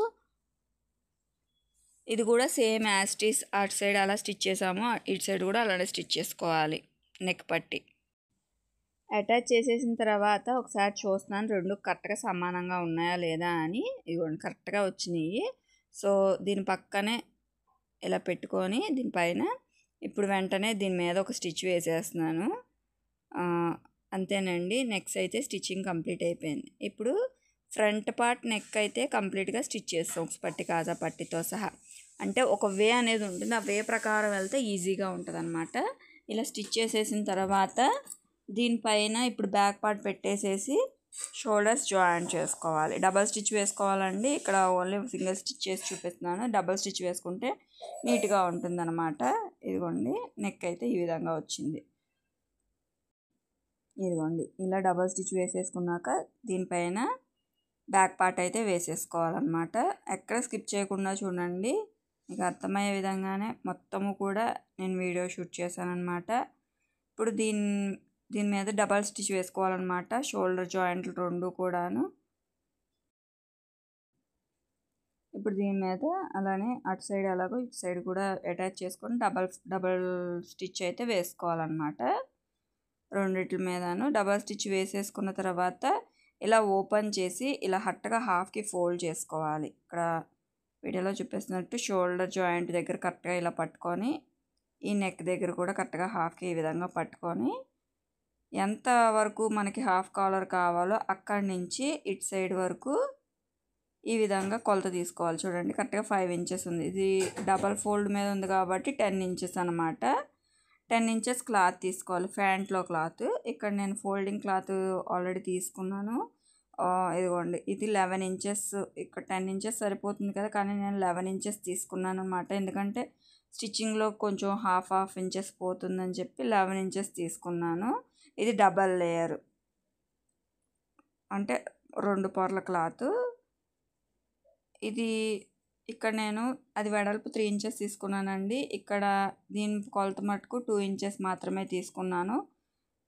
ఇది కూడా సేమ్ యాస్టీస్ అటు సైడ్ అలా స్టిచ్ చేసామో ఇటు సైడ్ కూడా అలానే స్టిచ్ చేసుకోవాలి. నెక్ పట్టి అటాచ్ చేసేసిన తర్వాత ఒకసారి చూస్తున్నాను రెండు కరెక్ట్గా సమానంగా ఉన్నాయా లేదా అని. ఇదిగోండి కరెక్ట్గా వచ్చినాయి. సో దీని పక్కనే ఇలా పెట్టుకొని దీనిపైన ఇప్పుడు వెంటనే దీని మీద ఒక స్టిచ్ వేసేస్తున్నాను. అంతేనండి, నెక్స్ట్ అయితే స్టిచ్చింగ్ కంప్లీట్ అయిపోయింది. ఇప్పుడు ఫ్రంట్ పార్ట్ నెక్ అయితే కంప్లీట్గా స్టిచ్ చేస్తాం పట్టి కాజా పట్టితో సహా. అంటే ఒక వే అనేది ఉంటుంది, ఆ వే ప్రకారం వెళ్తే ఈజీగా ఉంటుంది అనమాట. ఇలా స్టిచ్ చేసేసిన తర్వాత దీనిపైన ఇప్పుడు బ్యాక్ పార్ట్ పెట్టేసేసి షోల్డర్స్ జాయింట్ చేసుకోవాలి. డబల్ స్టిచ్ వేసుకోవాలండి. ఇక్కడ ఓన్లీ సింగిల్ స్టిచ్ చేసి చూపిస్తున్నాను. డబల్ స్టిచ్ వేసుకుంటే నీట్గా ఉంటుంది అనమాట. ఇదిగోండి నెక్ అయితే ఈ విధంగా వచ్చింది. ఇదిగోండి ఇలా డబల్ స్టిచ్ వేసేసుకున్నాక దీనిపైన బ్యాక్ పార్ట్ అయితే వేసేసుకోవాలన్నమాట. ఎక్కడ స్కిప్ చేయకుండా చూడండి, మీకు అర్థమయ్యే విధంగానే మొత్తము కూడా నేను వీడియో షూట్ చేశాను అనమాట. ఇప్పుడు దీని మీద డబల్ స్టిచ్ వేసుకోవాలన్నమాట. షోల్డర్ జాయింట్లు రెండు కూడాను. ఇప్పుడు దీని మీద అలానే అటు సైడ్ అలాగో ఇటు సైడ్ కూడా అటాచ్ చేసుకొని డబల్ స్టిచ్ అయితే వేసుకోవాలన్నమాట. రెండిట్ల మీదను డబల్ స్టిచ్ వేసేసుకున్న తర్వాత ఇలా ఓపెన్ చేసి ఇలా హట్టగా హాఫ్కి ఫోల్డ్ చేసుకోవాలి. ఇక్కడ వీడియోలో చూపిస్తున్నట్టు షోల్డర్ జాయింట్ దగ్గర కరెక్ట్గా ఇలా పట్టుకొని ఈ నెక్ దగ్గర కూడా కరెక్ట్గా హాఫ్కి ఈ విధంగా పట్టుకొని ఎంత వరకు మనకి హాఫ్ కాలర్ కావాలో అక్కడి నుంచి ఇటు సైడ్ వరకు ఈ విధంగా కొలత తీసుకోవాలి. చూడండి కరెక్ట్గా 5 ఇంచెస్ ఉంది. ఇది డబల్ ఫోల్డ్ మీద ఉంది కాబట్టి 10 ఇంచెస్ అనమాట. 10 ఇంచెస్ క్లాత్ తీసుకోవాలి, ప్యాంట్లో క్లాత్. ఇక్కడ నేను ఫోల్డింగ్ క్లాత్ ఆల్రెడీ తీసుకున్నాను. ఇదిగోండి ఇది 11 ఇంచెస్. ఇక్కడ 10 ఇంచెస్ సరిపోతుంది కదా, కానీ నేను 11 ఇంచెస్ తీసుకున్నాను అనమాట. ఎందుకంటే స్టిచ్చింగ్లో కొంచెం హాఫ్ ఇంచెస్ పోతుందని చెప్పి 11 ఇంచెస్ తీసుకున్నాను. ఇది డబల్ లేయర్ అంటే 2 పొరల క్లాత్. ఇది ఇక్కడ నేను అది వెడల్పు 3 ఇంచెస్ తీసుకున్నానండి. ఇక్కడ దీని కొలత మటుకు 2 ఇంచెస్ మాత్రమే తీసుకున్నాను.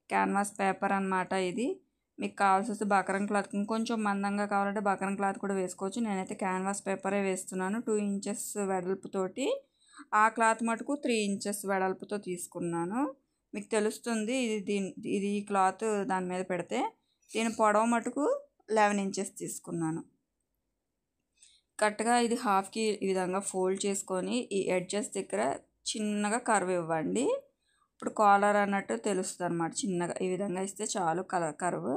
క్యాన్వాస్ పేపర్ అన్నమాట ఇది. మీకు కావాల్సి వస్తే బకరం క్లాత్ ఇంకొంచెం మందంగా కావాలంటే బకరం క్లాత్ కూడా వేసుకోవచ్చు. నేనైతే క్యాన్వాస్ పేపరే వేస్తున్నాను. 2 ఇంచెస్ వెడల్పుతోటి ఆ క్లాత్ మటుకు 3 ఇంచెస్ వెడల్పుతో తీసుకున్నాను. మీకు తెలుస్తుంది ఇది క్లాత్ దాని మీద పెడితే. దీని పొడవు మటుకు 11 ఇంచెస్ తీసుకున్నాను. కరెక్ట్గా ఇది హాఫ్కి ఈ విధంగా ఫోల్డ్ చేసుకొని ఈ ఎడ్జెస్ దగ్గర చిన్నగా కర్వ్ ఇవ్వండి. ఇప్పుడు కాలర్ అన్నట్టు తెలుస్తుంది అనమాట. చిన్నగా ఈ విధంగా ఇస్తే చాలు కర్వ్.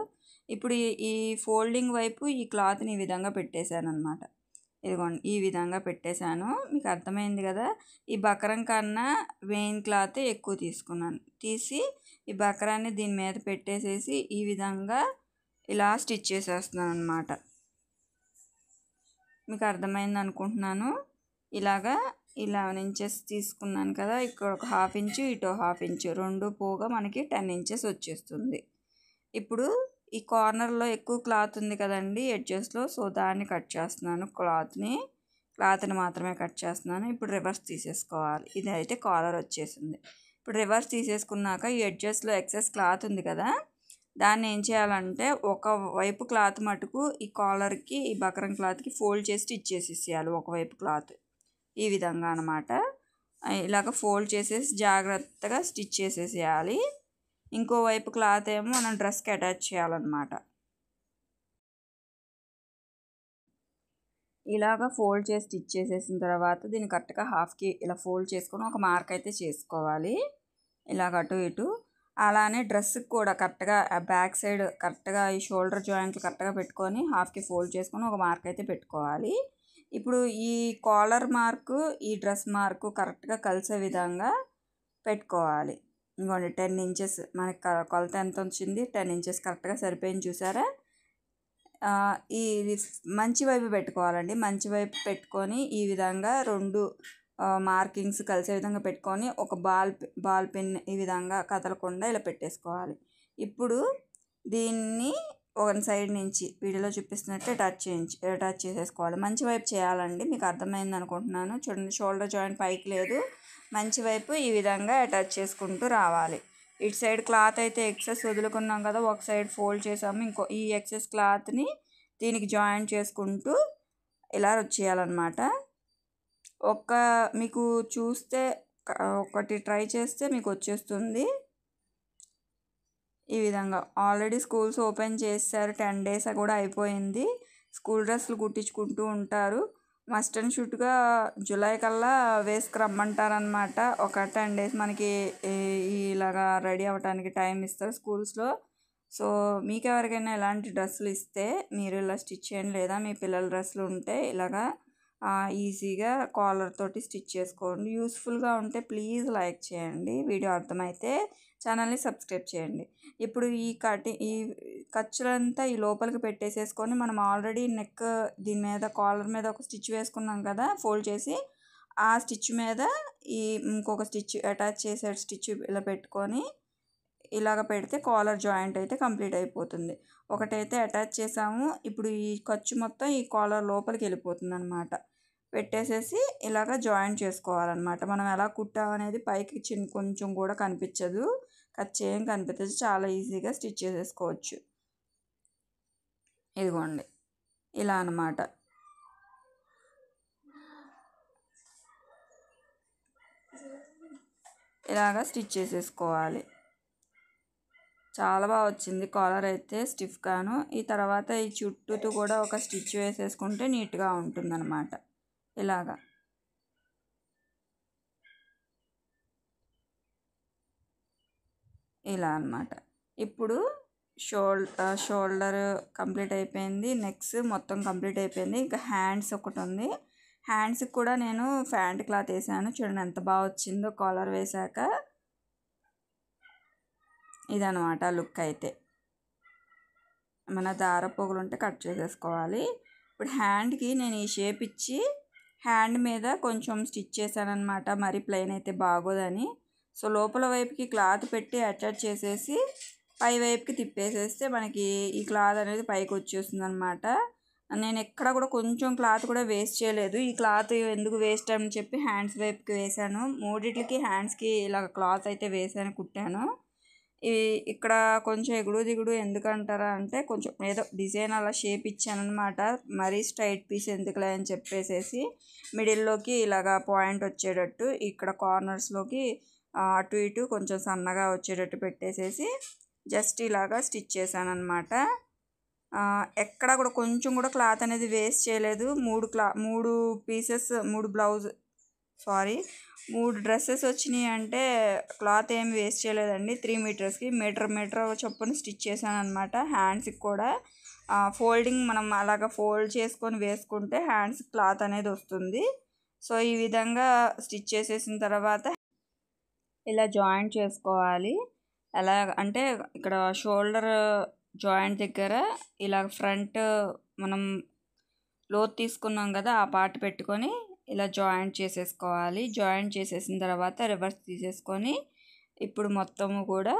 ఇప్పుడు ఈ ఫోల్డింగ్ వైపు ఈ క్లాత్ని ఈ విధంగా పెట్టేశాను అనమాట. ఇదిగోండి ఈ విధంగా పెట్టేశాను. మీకు అర్థమైంది కదా. ఈ బకరం కన్నా మెయిన్ క్లాత్ ఎక్కువ తీసుకున్నాను. తీసి ఈ బకరాన్ని దీని మీద పెట్టేసేసి ఈ విధంగా ఇలా స్టిచ్ చేసేస్తున్నాను అనమాట. మీకు అర్థమైంది అనుకుంటున్నాను. ఇలాగా 11 ఇంచెస్ తీసుకున్నాను కదా, ఇక్కడ ఒక హాఫ్ ఇంచు ఇటు హాఫ్ ఇంచు రెండు పోగా మనకి 10 ఇంచెస్ వచ్చేస్తుంది. ఇప్పుడు ఈ కార్నర్లో ఎక్కువ క్లాత్ ఉంది కదండి ఎడ్జెస్లో, సో దాన్ని కట్ చేస్తున్నాను. క్లాత్ని మాత్రమే కట్ చేస్తున్నాను. ఇప్పుడు రివర్స్ తీసేసుకోవాలి. ఇది అయితే కాలర్ వచ్చేసింది. ఇప్పుడు రివర్స్ తీసేసుకున్నాక ఈ ఎడ్జెస్లో ఎక్సెస్ క్లాత్ ఉంది కదా, దాన్ని ఏం చేయాలంటే ఒక వైపు క్లాత్ మటుకు ఈ కాలర్కి ఈ బకరం క్లాత్కి ఫోల్డ్ చేసి స్టిచ్ చేసేసేయాలి. ఒకవైపు క్లాత్ ఈ విధంగా అనమాట. ఇలాగ ఫోల్డ్ చేసేసి జాగ్రత్తగా స్టిచ్ చేసేసేయాలి. ఇంకోవైపు క్లాత్ ఏమో మనం డ్రెస్కి అటాచ్ చేయాలన్నమాట. ఇలాగా ఫోల్డ్ చేసి స్టిచ్ చేసేసిన తర్వాత దీన్ని కరెక్ట్గా హాఫ్కి ఇలా ఫోల్డ్ చేసుకొని ఒక మార్క్ అయితే చేసుకోవాలి, ఇలాగ అటు ఇటు. అలానే డ్రెస్కి కూడా కరెక్ట్గా బ్యాక్ సైడ్ కరెక్ట్గా ఈ షోల్డర్ జాయింట్లు కరెక్ట్గా పెట్టుకొని హాఫ్కి ఫోల్డ్ చేసుకొని ఒక మార్క్ అయితే పెట్టుకోవాలి. ఇప్పుడు ఈ కాలర్ మార్కు ఈ డ్రెస్ మార్కు కరెక్ట్గా కలిసే విధంగా పెట్టుకోవాలి. ఇంకోండి 10 ఇంచెస్ మనకి కొలత ఎంత వచ్చింది, 10 ఇంచెస్ కరెక్ట్గా సరిపోయింది చూసారా. ఇది మంచి వైపు పెట్టుకోవాలండి, మంచి వైపు పెట్టుకొని ఈ విధంగా 2 మార్కింగ్స్ కలిసే విధంగా పెట్టుకొని ఒక బాల్ పిన్ ఈ విధంగా కదలకుండా ఇలా పెట్టేసుకోవాలి. ఇప్పుడు దీన్ని ఒక సైడ్ నుంచి వీడియోలో చూపిస్తున్నట్టే అటాచ్ చేసేసుకోవాలి. మంచి వైపు చేయాలండి, మీకు అర్థమైంది అనుకుంటున్నాను. చూడండి, షోల్డర్ జాయింట్ పైకి లేదు, మంచి వైపు ఈ విధంగా అటాచ్ చేసుకుంటూ రావాలి. ఇటు సైడ్ క్లాత్ అయితే ఎక్సెస్ వదులుకున్నాం కదా, ఒక సైడ్ ఫోల్డ్ చేసాము, ఈ ఎక్సెస్ క్లాత్ని దీనికి జాయిన్ చేసుకుంటూ ఇలా వచ్చేయాలన్నమాట. మీకు చూస్తే ఒకటి ట్రై చేస్తే మీకు వచ్చేస్తుంది ఈ విధంగా. ఆల్రెడీ స్కూల్స్ ఓపెన్ చేశారు, 10 days కూడా అయిపోయింది. స్కూల్ డ్రెస్సులు కుట్టించుకుంటూ ఉంటారు. మస్ట్ అండ్ షుడ్గా జూలై కల్లా వేసుకు రమ్మంటారనమాట. ఒక 10 days మనకి ఇలాగా రెడీ అవ్వడానికి టైం ఇస్తారు స్కూల్స్లో. సో మీకు ఎవరికైనా ఇలాంటి డ్రెస్సులు ఇస్తే మీరు ఇలా స్టిచ్ చేయండి, లేదా మీ పిల్లల డ్రెస్సులు ఉంటే ఇలాగా ఈజీగా కాలర్ తోటి స్టిచ్ చేసుకోండి. యూస్ఫుల్గా ఉంటే ప్లీజ్ లైక్ చేయండి, వీడియో అర్థమైతే ఛానల్ని సబ్స్క్రైబ్ చేయండి. ఇప్పుడు ఈ ఖర్చులంతా ఈ లోపలికి పెట్టేసేసుకొని మనం ఆల్రెడీ నెక్ దీని మీద కాలర్ మీద ఒక స్టిచ్ వేసుకున్నాం కదా ఫోల్డ్ చేసి, ఆ స్టిచ్ మీద ఇంకొక స్టిచ్ అటాచ్ చేసే స్టిచ్ ఇలా పెట్టుకొని ఇలాగ పెడితే కాలర్ జాయింట్ అయితే కంప్లీట్ అయిపోతుంది. ఒకటైతే అటాచ్ చేసాము, ఇప్పుడు ఈ ఖర్చు మొత్తం ఈ కాలర్ లోపలికి వెళ్ళిపోతుంది అనమాట. పెట్టేసేసి ఇలాగ జాయింట్ చేసుకోవాలన్నమాట. మనం ఎలా కుట్టామనేది పైకి కొంచెం కూడా కనిపించదు, ఖర్చు ఏం కనిపించదు, చాలా ఈజీగా స్టిచ్ చేసేసుకోవచ్చు. ఇదిగోండి ఇలా అన్నమాట. ఇలాగా స్టిచ్ చేసేసుకోవాలి. చాలా బాగా వచ్చింది కాలర్ అయితే స్టిఫ్గాను. ఈ తర్వాత ఈ చుట్టూతో కూడా ఒక స్టిచ్ వేసేసుకుంటే నీట్గా ఉంటుందన్నమాట. ఇలాగా ఇలా అన్నమాట. ఇప్పుడు షోల్డర్ కంప్లీట్ అయిపోయింది, నెక్స్ మొత్తం కంప్లీట్ అయిపోయింది. ఇంకా హ్యాండ్స్ ఒకటి ఉంది. హ్యాండ్స్కి కూడా నేను ప్యాంట్ క్లాత్ వేసాను, చూడండి ఎంత బాగా వచ్చిందో కాలర్ వేసాక. ఇదనమాట లుక్ అయితే. మన దారపోగులు ఉంటే కట్ చేసేసుకోవాలి. ఇప్పుడు హ్యాండ్కి నేను ఈ షేప్ ఇచ్చి హ్యాండ్ మీద కొంచెం స్టిచ్ చేశాను అనమాట, మరి ప్లెయిన్ అయితే బాగోదని. సో లోపల వైపుకి క్లాత్ పెట్టి అటాచ్ చేసేసి పై వైపుకి తిప్పేసేస్తే మనకి ఈ క్లాత్ అనేది పైకి వచ్చేస్తుంది అనమాట. నేను ఎక్కడ కూడా కొంచెం క్లాత్ కూడా వేస్ట్ చేయలేదు. ఈ క్లాత్ ఎందుకు వేస్ట్ అని చెప్పి హ్యాండ్స్ వైపుకి వేసాను. మూడిట్లకి హ్యాండ్స్కి ఇలా క్లాత్ అయితే వేసాను, కుట్టాను. ఇక్కడ కొంచెం ఎగుడు దిగుడు ఎందుకంటారా అంటే కొంచెం ఏదో డిజైన్ అలా షేప్ ఇచ్చాను అనమాట. మరీ స్ట్రైట్ పీస్ ఎందుకులే అని చెప్పేసేసి మిడిల్లోకి ఇలాగా పాయింట్ వచ్చేటట్టు, ఇక్కడ కార్నర్స్లోకి అటు ఇటు కొంచెం సన్నగా వచ్చేటట్టు పెట్టేసేసి జస్ట్ ఇలాగా స్టిచ్ చేశాను అనమాట. ఎక్కడ కూడా కొంచెం కూడా క్లాత్ అనేది వేస్ట్ చేయలేదు. 3 డ్రెస్సెస్ వచ్చినాయి అంటే క్లాత్ ఏమి వేస్ట్ చేయలేదండి. 3 మీటర్స్కి మీటర్ చొప్పున స్టిచ్ చేశాను అనమాట. హ్యాండ్స్కి కూడా ఫోల్డింగ్ మనం అలాగ ఫోల్డ్ చేసుకొని వేసుకుంటే హ్యాండ్స్ క్లాత్ అనేది వస్తుంది. సో ఈ విధంగా స్టిచ్ చేసేసిన తర్వాత ఇలా జాయింట్ చేసుకోవాలి. ఎలా అంటే ఇక్కడ షోల్డర్ జాయింట్ దగ్గర ఇలా ఫ్రంట్ మనం లోతు తీసుకున్నాం కదా, ఆ పార్ట్ పెట్టుకొని ఇలా జాయింట్ చేసేసుకోవాలి. జాయింట్ చేసేసిన తర్వాత రివర్స్ తీసేసుకొని ఇప్పుడు మొత్తము కూడా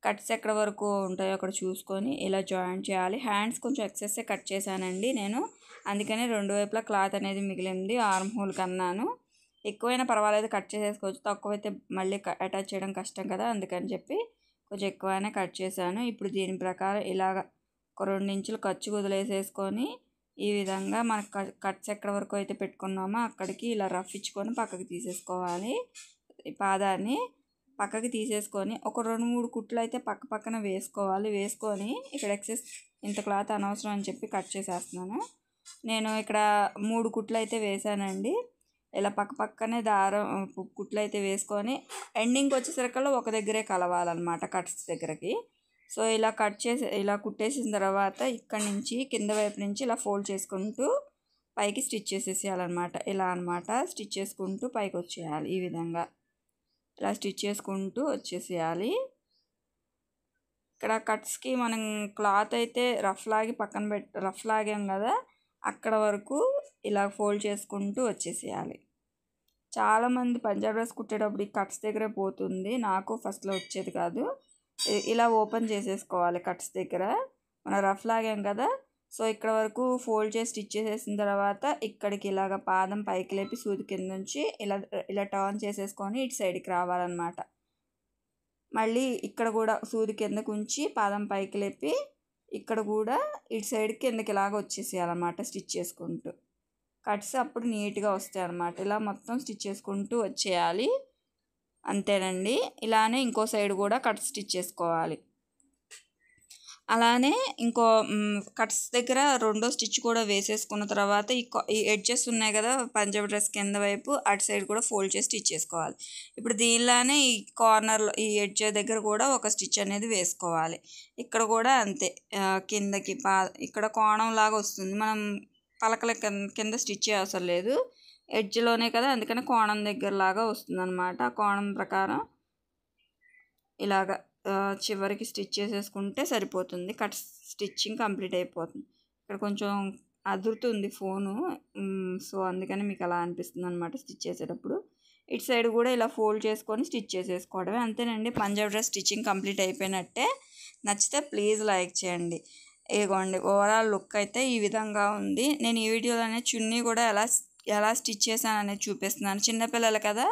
కట్స్ ఎక్కడ వరకు ఉంటాయో అక్కడ చూసుకొని ఇలా జాయింట్ చేయాలి. హ్యాండ్స్ కొంచెం ఎక్సెస్సే కట్ చేశానండి నేను, అందుకని 2 వైపులా క్లాత్ అనేది మిగిలింది. ఆర్మ్ హోల్ కన్నాను, ఎక్కువైనా పర్వాలేదు కట్ చేసేసుకోవచ్చు, తక్కువైతే మళ్ళీ అటాచ్ చేయడం కష్టం కదా, అందుకని చెప్పి కొంచెం ఎక్కువైనా కట్ చేశాను. ఇప్పుడు దీని ప్రకారం ఇలాగ ఒక 2 ఇంచులు ఖర్చు వదిలేసేసుకొని ఈ విధంగా మనకు కట్స్ ఎక్కడ వరకు అయితే పెట్టుకున్నామో అక్కడికి ఇలా రఫ్ ఇచ్చుకొని పక్కకి తీసేసుకోవాలి. ఈ పాదాన్ని పక్కకి తీసేసుకొని ఒక 2-3 కుట్లు అయితే పక్కన వేసుకోవాలి. వేసుకొని ఇక్కడ ఎక్సెస్ ఇంత క్లాత్ అనవసరం అని చెప్పి కట్ చేసేస్తున్నాను. నేను ఇక్కడ 3 కుట్లు అయితే వేసానండి. ఇలా పక్క పక్కనే దారం కుట్లు అయితే వేసుకొని ఎండింగ్కి వచ్చేసరికల్లా ఒక దగ్గరే కలవాలన్నమాట కట్స్ దగ్గరకి. సో ఇలా కట్ చేసి ఇలా కుట్టేసిన తర్వాత ఇక్కడ నుంచి కింద వైపు నుంచి ఇలా ఫోల్డ్ చేసుకుంటూ పైకి స్టిచ్ చేసేసేయాలన్నమాట. ఇలా అన్నమాట స్టిచ్ చేసుకుంటూ పైకి వచ్చేయాలి. ఈ విధంగా ఇలా స్టిచ్ చేసుకుంటూ వచ్చేసేయాలి. ఇక్కడ కట్స్కి మనం క్లాత్ అయితే రఫ్ లాగాం కదా, అక్కడ వరకు ఇలా ఫోల్డ్ చేసుకుంటూ వచ్చేసేయాలి. చాలామంది పంజాబ్ డ్రెస్ కుట్టేటప్పుడు ఈ కట్స్ దగ్గరే పోతుంది. నాకు ఫస్ట్లో వచ్చేది కాదు. ఇలా ఓపెన్ చేసేసుకోవాలి కట్స్ దగ్గర. మనం రఫ్ లాగాం కదా, సో ఇక్కడ వరకు ఫోల్డ్ చేసి స్టిచ్ చేసేసిన తర్వాత ఇక్కడికి ఇలాగ పాదం పైకి లేపి సూది కింద నుంచి ఇలా టర్న్ చేసేసుకొని ఇటు సైడ్కి రావాలన్నమాట. మళ్ళీ ఇక్కడ కూడా సూది కిందకు ఉంచి పాదం పైకి లేపి ఇక్కడ కూడా ఇటు సైడ్ కిందకి ఇలాగ వచ్చేసేయాలన్నమాట స్టిచ్ చేసుకుంటూ. కట్స్ అప్పుడు నీట్గా వస్తాయి అన్నమాట. ఇలా మొత్తం స్టిచ్ చేసుకుంటూ వచ్చేయాలి. అంతేనండి. ఇలానే ఇంకో సైడ్ కూడా కట్ స్టిచ్ చేసుకోవాలి. అలానే ఇంకో కట్స్ దగ్గర రెండో స్టిచ్ కూడా వేసేసుకున్న తర్వాత ఈ ఎడ్జెస్ ఉన్నాయి కదా పంజాబీ డ్రెస్ కింద వైపు, అటు సైడ్ కూడా ఫోల్డ్ చేసి స్టిచ్ చేసుకోవాలి. ఇప్పుడు దీనిలానే ఈ కార్నర్లో ఈ ఎడ్జ్ దగ్గర కూడా ఒక స్టిచ్ అనేది వేసుకోవాలి. ఇక్కడ కూడా అంతే, కిందకి ఇక్కడ కోణం లాగా వస్తుంది. మనం పలకల కింద స్టిచ్ అవసరం లేదు, ఎడ్జ్లోనే కదా, అందుకని కోణం దగ్గర లాగా వస్తుంది అనమాట. ఆ కోణం ప్రకారం ఇలాగ చివరికి స్టిచ్ చేసేసుకుంటే సరిపోతుంది. కట్ స్టిచ్చింగ్ కంప్లీట్ అయిపోతుంది. ఇక్కడ కొంచెం అదురుతుంది ఫోను, సో అందుకని మీకు అలా అనిపిస్తుంది అనమాట స్టిచ్ చేసేటప్పుడు. ఇటు సైడ్ కూడా ఇలా ఫోల్డ్ చేసుకొని స్టిచ్ చేసేసుకోవడమే. అంతేనండి, పంజాబ్ డ్రెస్ స్టిచ్చింగ్ కంప్లీట్ అయిపోయినట్టే. నచ్చితే ప్లీజ్ లైక్ చేయండి. ఇదిగోండి, ఓవరాల్ లుక్ అయితే ఈ విధంగా ఉంది. నేను ఈ వీడియోలోనే చున్నీ కూడా ఎలా స్టిచ్ చేశాను అనేది చూపిస్తున్నాను. చిన్నపిల్లలు కదా,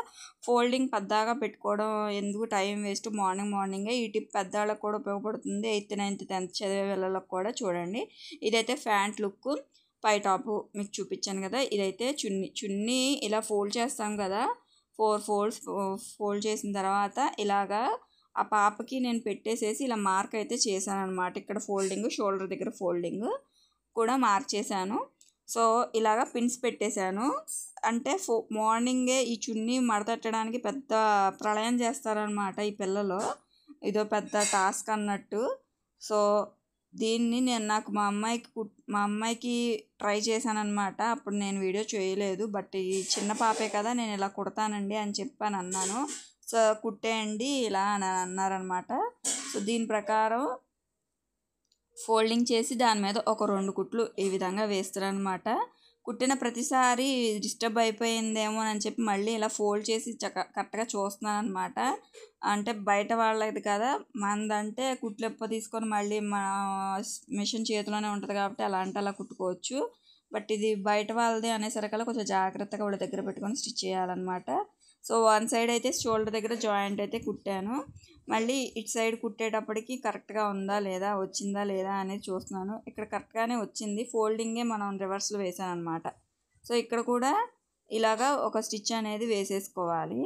ఫోల్డింగ్ పెద్దగా పెట్టుకోవడం ఎందుకు, టైం వేస్ట్. మార్నింగే ఈ టిప్ పెద్దవాళ్ళకి కూడా ఉపయోగపడుతుంది. 8th 9th 10th చదివే పిల్లలకు కూడా. చూడండి, ఇదైతే ప్యాంట్ లుక్, పై టాపు మీకు చూపించాను కదా. ఇదైతే చున్నీ ఇలా ఫోల్డ్ చేస్తాం కదా, 4 ఫోల్డ్స్ ఫోల్డ్ చేసిన తర్వాత ఇలాగా ఆ పాపకి నేను పెట్టేసేసి ఇలా మార్క్ అయితే చేశాను అనమాట. ఇక్కడ ఫోల్డింగ్, షోల్డర్ దగ్గర ఫోల్డింగ్ కూడా మార్క్ చేశాను. సో ఇలాగా పిన్స్ పెట్టేశాను. అంటే మార్నింగే ఈ చున్నీ మడతట్టడానికి పెద్ద ప్రళయం చేస్తారనమాట ఈ పిల్లలు, ఇదో పెద్ద టాస్క్ అన్నట్టు. సో దీన్ని నేను మా అమ్మాయికి ట్రై చేశాను అనమాట. అప్పుడు నేను వీడియో చేయలేదు, బట్ ఈ చిన్న పాపే కదా, నేను ఇలా కుడతానండి అని చెప్పాను అన్నాను. సో కుట్టేయండి ఇలా అని అన్నారనమాట. సో దీని ప్రకారం ఫోల్డింగ్ చేసి దాని మీద ఒక 2 కుట్లు ఈ విధంగా వేస్తారనమాట. కుట్టిన ప్రతిసారి డిస్టర్బ్ అయిపోయిందేమో అని చెప్పి మళ్ళీ ఇలా ఫోల్డ్ చేసి కరెక్ట్గా చూస్తున్నాను అనమాట. అంటే బయట వాళ్ళది కదా, మనదంటే కుట్లు ఎప్ప తీసుకొని మళ్ళీ మన మిషన్ చేతిలోనే ఉంటుంది కాబట్టి అలా కుట్టుకోవచ్చు. బట్ ఇది బయట వాళ్ళది అనేసరికల్లా కొంచెం జాగ్రత్తగా వాళ్ళ దగ్గర పెట్టుకొని స్టిచ్ చేయాలన్నమాట. సో వన్ సైడ్ అయితే షోల్డర్ దగ్గర జాయింట్ అయితే కుట్టాను. మళ్ళీ ఇటు సైడ్ కుట్టేటప్పటికి కరెక్ట్గా ఉందా లేదా, వచ్చిందా లేదా అనేది చూస్తున్నాను. ఇక్కడ కరెక్ట్గానే వచ్చింది. ఫోల్డింగే మనం రివర్స్లో వేసాను అనమాట. సో ఇక్కడ కూడా ఇలాగా ఒక స్టిచ్ అనేది వేసేసుకోవాలి.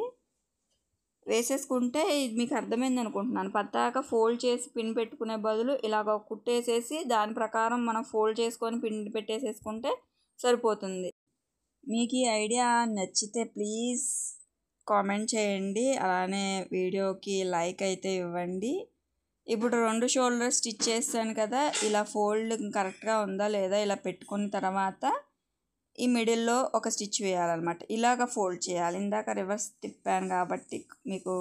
వేసేసుకుంటే ఇది మీకు అర్థమైంది అనుకుంటున్నాను. పద్దాక ఫోల్డ్ చేసి పిన్ పెట్టుకునే బదులు ఇలాగ కుట్టేసేసి దాని ప్రకారం మనం ఫోల్డ్ చేసుకొని పిన్ పెట్టేసేసుకుంటే సరిపోతుంది. మీకు ఈ ఐడియా నచ్చితే ప్లీజ్ కామెంట్ చేయండి, అలానే వీడియోకి లైక్ అయితే ఇవ్వండి. ఇప్పుడు 2 షోల్డర్ స్టిచ్ చేస్తాను కదా, ఇలా ఫోల్డ్ కరెక్ట్గా ఉందా లేదా ఇలా పెట్టుకున్న తర్వాత ఈ మిడిల్లో ఒక స్టిచ్ వేయాలన్నమాట. ఇలాగ ఫోల్డ్ చేయాలి. ఇందాక రివర్స్ తిప్పాను కాబట్టి మీకు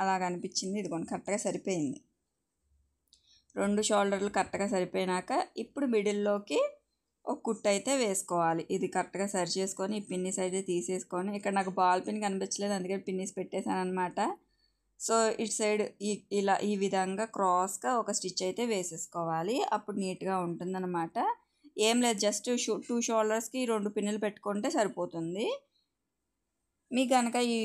అలాగ అనిపించింది. ఇదిగోండి, కరెక్ట్గా సరిపోయింది. 2 షోల్డర్లు కరెక్ట్గా సరిపోయినాక ఇప్పుడు మిడిల్లోకి ఒక కుట్టు అయితే వేసుకోవాలి. ఇది కరెక్ట్గా సరి చేసుకొని ఈ పిన్నిస్ అయితే తీసేసుకొని, ఇక్కడ నాకు బాల్ పిన్ కనిపించలేదు అందుకని పిన్నిస్ పెట్టేశాను అనమాట. సో ఇటు సైడ్ ఇలా ఈ విధంగా క్రాస్గా ఒక స్టిచ్ అయితే వేసేసుకోవాలి. అప్పుడు నీట్గా ఉంటుందన్నమాట. ఏం లేదు, జస్ట్ 2 షోల్డర్స్కి 2 పిన్నులు పెట్టుకుంటే సరిపోతుంది. మీకు కనుక ఈ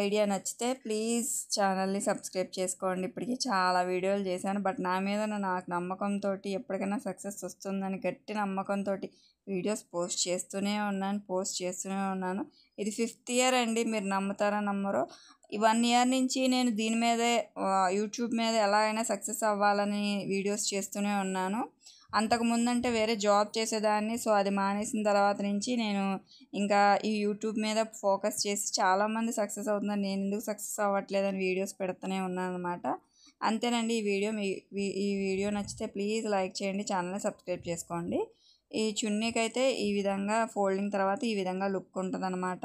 ఐడియా నచ్చితే ప్లీజ్ ఛానల్ని సబ్స్క్రైబ్ చేసుకోండి. ఇప్పటికీ చాలా వీడియోలు చేశాను, బట్ నా మీద నాకు నమ్మకంతో ఎప్పటికైనా సక్సెస్ వస్తుందని గట్టి నమ్మకంతో వీడియోస్ పోస్ట్ చేస్తూనే ఉన్నాను. ఇది 5th ఇయర్ అండి. మీరు నమ్ముతారో నమ్మరో, 1 ఇయర్ నుంచి నేను దీని మీదే యూట్యూబ్ మీద ఎలా అయినా సక్సెస్ అవ్వాలని వీడియోస్ చేస్తూనే ఉన్నాను. అంతకుముందు అంటే వేరే జాబ్ చేసేదాన్ని. సో అది మానేసిన తర్వాత నుంచి నేను ఇంకా ఈ యూట్యూబ్ మీద ఫోకస్ చేసి చాలామంది సక్సెస్ అవుతున్నారు, నేను ఎందుకు సక్సెస్ అవ్వట్లేదని వీడియోస్ పెడుతూనే ఉన్నాను అనమాట. అంతేనండి. ఈ వీడియో నచ్చితే ప్లీజ్ లైక్ చేయండి, ఛానల్ని సబ్స్క్రైబ్ చేసుకోండి. ఈ చున్నీకైతే ఈ విధంగా ఫోల్డింగ్ తర్వాత ఈ విధంగా లుక్ ఉంటుందన్నమాట.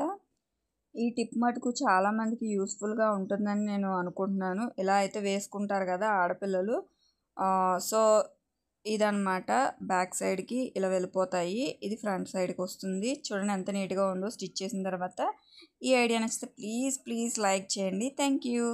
ఈ టిప్ మటుకు చాలామందికి యూస్ఫుల్గా ఉంటుందని నేను అనుకుంటున్నాను. ఇలా అయితే వేసుకుంటారు కదా ఆడపిల్లలు. సో ఇదన్నమాట, బ్యాక్ సైడ్కి ఇలా వెళ్ళిపోతాయి, ఇది ఫ్రంట్ సైడ్కి వస్తుంది. చూడండి ఎంత నీట్గా ఉందో స్టిచ్ చేసిన తర్వాత. ఈ ఐడియా నచ్చితే ప్లీజ్ లైక్ చేయండి. Thank you.